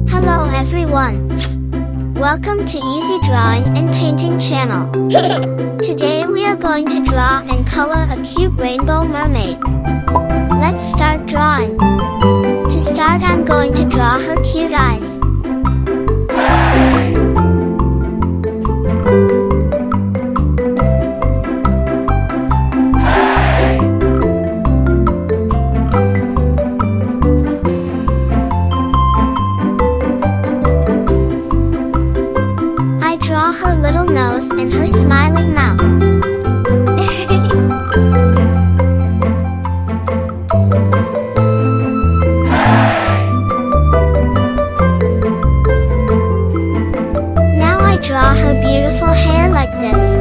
Hello everyone! Welcome to Easy Drawing and Painting channel. Today we are going to draw and color a cute rainbow mermaid. Let's start drawing. To start, I'm going to draw her cute eyes. I draw her little nose and her smiling mouth. Now I draw her beautiful hair like this.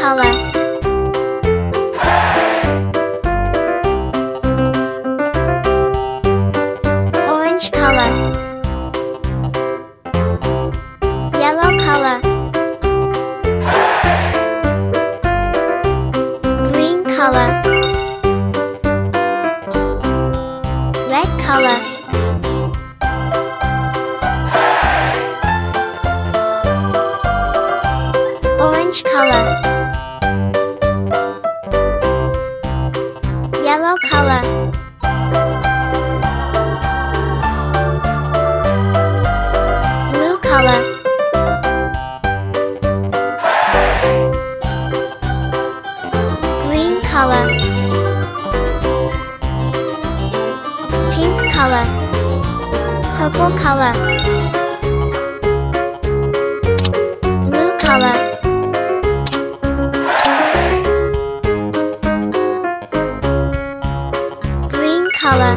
color. Orange color. Yellow color. Green color. Red color. Orange color. Yellow color. Blue color. Green color. Pink color. Purple color. Blue color. Green color.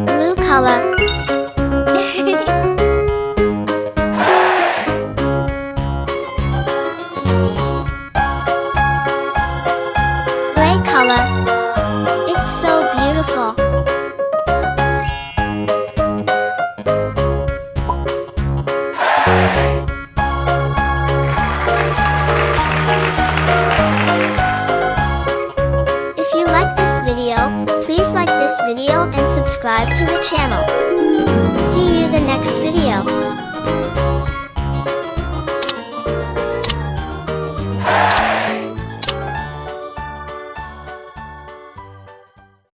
Blue color. Gray color. It's so beautiful. If you like this video, please like this video and subscribe to the channel. See you the next video.